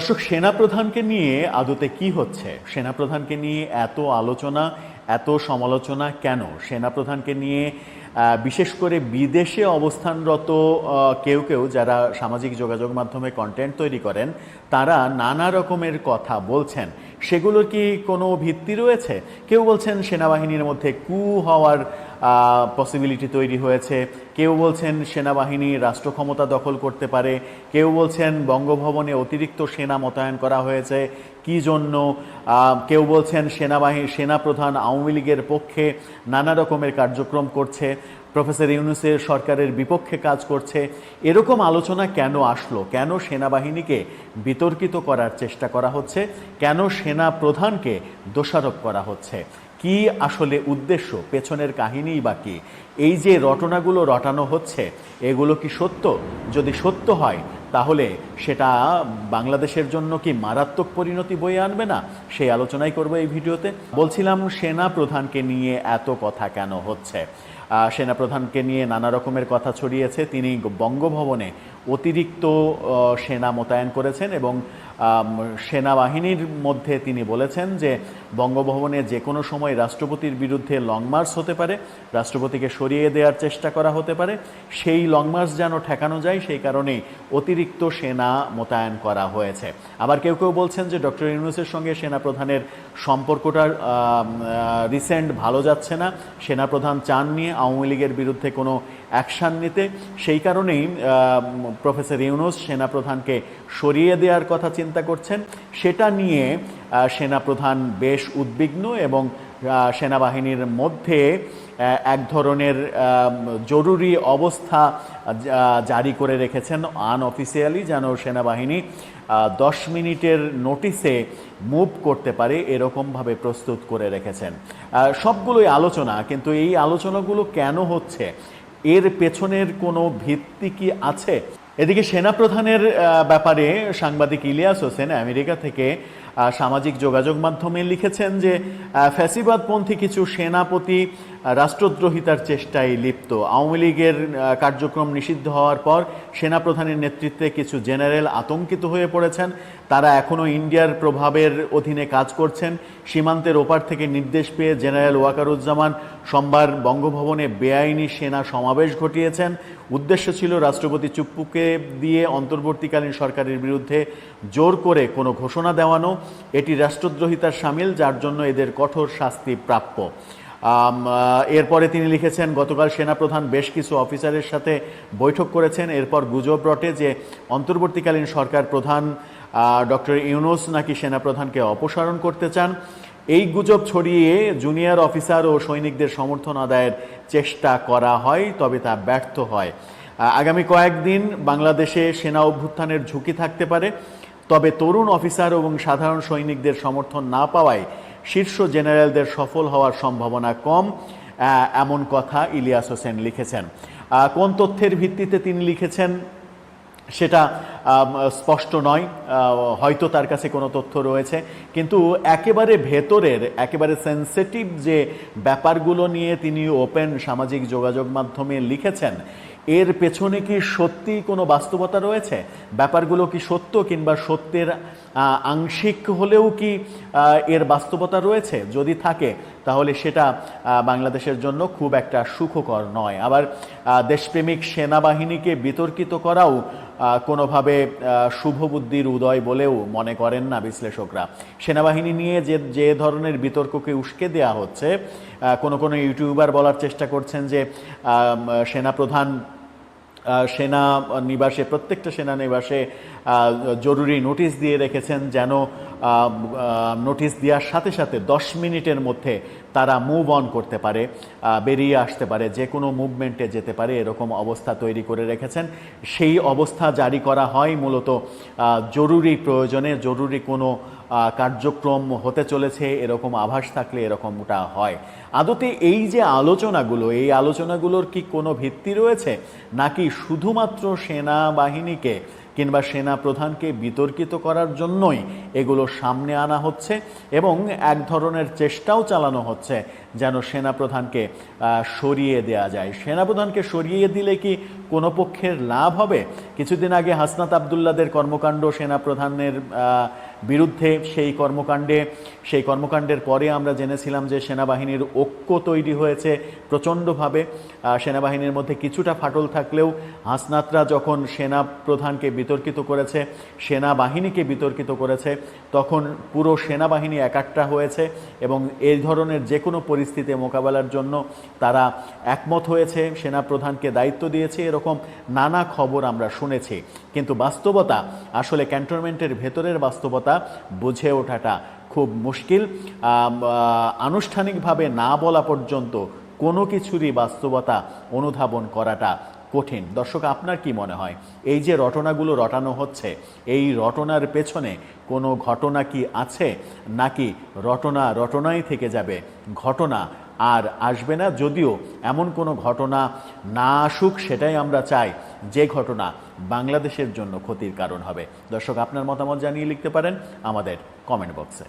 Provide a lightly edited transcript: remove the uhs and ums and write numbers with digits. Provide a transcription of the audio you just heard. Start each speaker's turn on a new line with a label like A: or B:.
A: দর্শক, সেনাপ্রধানকে নিয়ে আদতে কি হচ্ছে? সেনাপ্রধানকে নিয়ে এত আলোচনা, এত সমালোচনা কেন? সেনাপ্রধানকে নিয়ে বিশেষ করে বিদেশে অবস্থানরত কেউ কেউ যারা সামাজিক যোগাযোগ মাধ্যমে কন্টেন্ট তৈরি করেন, তারা নানা রকমের কথা বলছেন। সেগুলোর কি কোনো ভিত্তি রয়েছে? কেউ বলছেন সেনাবাহিনীর মধ্যে কু হওয়ার পসিবিলিটি তৈরি হয়েছে, কেউ বলছেন সেনাবাহিনী রাষ্ট্র ক্ষমতা দখল করতে পারে, কেউ বলছেন বঙ্গভবনে অতিরিক্ত সেনা মোতায়েন করা হয়েছে কি জন্য, কেউ বলছেন সেনাপ্রধান আওয়ামী লীগের পক্ষে নানা রকমের কার্যক্রম করছে, প্রফেসর ইউনূসের সরকারের বিপক্ষে কাজ করছে। এরকম আলোচনা কেন আসলো? কেন সেনাবাহিনীকে বিতর্কিত করার চেষ্টা করা হচ্ছে? কেন সেনা প্রধানকে দোষারোপ করা হচ্ছে? কি আসলে উদ্দেশ্য? পেছনের কাহিনীই বা কী? এই যে রটনাগুলো রটানো হচ্ছে, এগুলো কি সত্য? যদি সত্য হয় তাহলে সেটা বাংলাদেশের জন্য কি মারাত্মক পরিণতি বয়ে আনবে না? সেই আলোচনাই করব এই ভিডিওতে। বলছিলাম, সেনা প্রধানকে নিয়ে এত কথা কেন হচ্ছে? সেনাপ্রধানকে নিয়ে নানা রকমের কথা ছড়িয়েছে। তিনি বঙ্গভবনে অতিরিক্ত সেনা মোতায়েন করেছেন এবং সেনাবাহিনীর মধ্যে তিনি বলেছেন যে বঙ্গভবনে যে কোনো সময় রাষ্ট্রপতির বিরুদ্ধে লং মার্চ হতে পারে, রাষ্ট্রপতিকে সরিয়ে দেওয়ার চেষ্টা করা হতে পারে। সেই লং মার্চ যেন ঠেকানো যায় সেই কারণেই অতিরিক্ত সেনা মোতায়েন করা হয়েছে। আবার কেউ কেউ বলছেন যে ডক্টর ইউনূসের সঙ্গে সেনাপ্রধানের সম্পর্কটা রিসেন্ট ভালো যাচ্ছে না, সেনাপ্রধান চাননি আওয়ামী লীগের বিরুদ্ধে কোনো অ্যাকশান নিতে, সেই কারণেই প্রফেসর ইউনূস সেনাপ্রধানকে সরিয়ে দেওয়ার কথা চিন্তা করছেন। সেটা নিয়ে সেনাপ্রধান বেশ উদ্বিগ্ন এবং সেনাবাহিনীর মধ্যে এক ধরনের জরুরি অবস্থা জারি করে রেখেছেন আনঅফিসিয়ালি, যেন সেনাবাহিনী 10 মিনিটের নোটিসে মুভ করতে পারে এরকমভাবে প্রস্তুত করে রেখেছেন। সবগুলোই আলোচনা, কিন্তু এই আলোচনাগুলো কেন হচ্ছে? এর পেছনের কোনো ভিত্তি কি আছে? এদিকে সেনাপ্রধানের ব্যাপারে সাংবাদিক ইলিয়াস হোসেন আমেরিকা থেকে সামাজিক যোগাযোগ মাধ্যমে লিখেছেন যে ফ্যাসিবাদপন্থী কিছু সেনাপতি রাষ্ট্রদ্রোহিতার চেষ্টায় লিপ্ত। আওয়ামী লীগের কার্যক্রম নিষিদ্ধ হওয়ার পর সেনাপ্রধানের নেতৃত্বে কিছু জেনারেল আতঙ্কিত হয়ে পড়েছেন। তারা এখনও ইন্ডিয়ার প্রভাবের অধীনে কাজ করছেন। সীমান্তের ওপার থেকে নির্দেশ পেয়ে জেনারেল ওয়াকারুজ্জামান সোমবার বঙ্গভবনে বেআইনি সেনা সমাবেশ ঘটিয়েছেন। উদ্দেশ্য ছিল রাষ্ট্রপতি চুপ্পুকে দিয়ে অন্তর্বর্তীকালীন সরকারের বিরুদ্ধে জোর করে কোনো ঘোষণা দেওয়ানো। এটি রাষ্ট্রদ্রোহিতার শামিল, যার জন্য এদের কঠোর শাস্তি প্রাপ্য। এরপরে তিনি লিখেছেন, গতকাল সেনাপ্রধান বেশ কিছু অফিসারের সাথে বৈঠক করেছেন। এরপর গুজব রটে যে অন্তর্বর্তীকালীন সরকার প্রধান ডক্টর ইউনূস নাকি সেনাপ্রধানকে অপসারণ করতে চান। এই গুজব ছড়িয়ে জুনিয়র অফিসার ও সৈনিকদের সমর্থন আদায়ের চেষ্টা করা হয়, তবে তা ব্যর্থ হয়। আগামী কয়েকদিন বাংলাদেশে সেনা অভ্যুত্থানের ঝুঁকি থাকতে পারে, তবে তরুণ অফিসার এবং সাধারণ সৈনিকদের সমর্থন না পাওয়ায় শীর্ষ জেনারেলদের সফল হওয়ার সম্ভাবনা কম, এমন কথা ইলিয়াস হোসেন লিখেছেন। কোন তথ্যের ভিত্তিতে তিনি লিখেছেন সেটা স্পষ্ট নয়, হয়তো তার কাছে কোনো তথ্য রয়েছে, কিন্তু একেবারে ভেতরের, একেবারে সেন্সিটিভ যে ব্যাপারগুলো নিয়ে তিনি ওপেন সামাজিক যোগাযোগ মাধ্যমে লিখেছেন, এর পেছনে কি সত্যি কোনো বাস্তবতা রয়েছে? ব্যাপারগুলো কি সত্য, কিংবা সত্যের আংশিক হলেও কি এর বাস্তবতা রয়েছে? যদি থাকে তাহলে সেটা বাংলাদেশের জন্য খুব একটা সুখকর নয়। আবার দেশপ্রেমিক সেনাবাহিনীকে বিতর্কিত করাও কোনোভাবে শুভবুদ্ধির উদয় বলেও মনে করেন না বিশ্লেষকরা। সেনাবাহিনী নিয়ে যে ধরনের বিতর্ককে উস্কে দেওয়া হচ্ছে, কোনো ইউটিউবার বলার চেষ্টা করছেন যে সেনাপ্রধান সেনা নিবাসে, প্রত্যেকটা সেনা নিবাসে জরুরি নোটিশ দিয়ে রেখেছেন, যেন নোটিশ দেওয়ার সাথে সাথে 10 মিনিটের মধ্যে তারা মুভ অন করতে পারে, বেরিয়ে আসতে পারে, যে কোনো মুভমেন্টে যেতে পারে, এরকম অবস্থা তৈরি করে রেখেছেন। সেই অবস্থা জারি করা হয় মূলত জরুরি প্রয়োজনে, জরুরি কোনো কার্যক্রম হতে চলেছে এরকম আভাস থাকলে এরকমটা হয়। আদতে এই যে আলোচনাগুলো, এই আলোচনাগুলোর কি কোনো ভিত্তি রয়েছে, নাকি শুধুমাত্র সেনাবাহিনীকে কিংবা সেনা প্রধানকে বিতর্কিত করার জন্যই এগুলো সামনে আনা হচ্ছে এবং এক ধরনের চেষ্টাও চালানো হচ্ছে যেন সেনাপ্রধানকে সরিয়ে দেয়া যায়। সেনাপ্রধানকে সরিয়ে দিলে কি কোনো পক্ষের লাভ হবে? কিছুদিন আগে হাসনাত আবদুল্লাদের কর্মকাণ্ড সেনাপ্রধানের বিরুদ্ধে, সেই কর্মকাণ্ডের পরে আমরা জেনেছিলাম যে সেনাবাহিনীর ঐক্য তৈরি হয়েছে প্রচণ্ডভাবে। সেনাবাহিনীর মধ্যে কিছুটা ফাটল থাকলেও হাসনাতরা যখন সেনাপ্রধানকে বিতর্কিত করেছে, সেনাবাহিনীকে বিতর্কিত করেছে, তখন পুরো সেনাবাহিনী একাট্টা হয়েছে এবং এই ধরনের যে কোনো পরিস্থিতি মোকাবেলার জন্য তারা একমত হয়েছে, সেনাপ্রধানকে দায়িত্ব দিয়েছে। এরকম নানা খবর আমরা শুনেছি, কিন্তু বাস্তবতা আসলে ক্যান্টনমেন্টের ভেতরের বাস্তবতা বুঝে ওঠাটা খুব মুশকিল। আনুষ্ঠানিকভাবে না বলা পর্যন্ত কোনো কিছুরই বাস্তবতা অনুধাবন করাটা কঠিন। দর্শক, আপনার কি মনে হয় এই যে রটনাগুলো রটানো হচ্ছে, এই রটনার পেছনে কোনো ঘটনা কি আছে, নাকি রটনাই থেকে যাবে, ঘটনা আর আসবে না? যদিও এমন কোনো ঘটনা না আসুক, সেটাই আমরা চাই, যে ঘটনা বাংলাদেশের জন্য ক্ষতির কারণ হবে। দর্শক, আপনার মতামত জানিয়ে লিখতে পারেন আমাদের কমেন্ট বক্সে।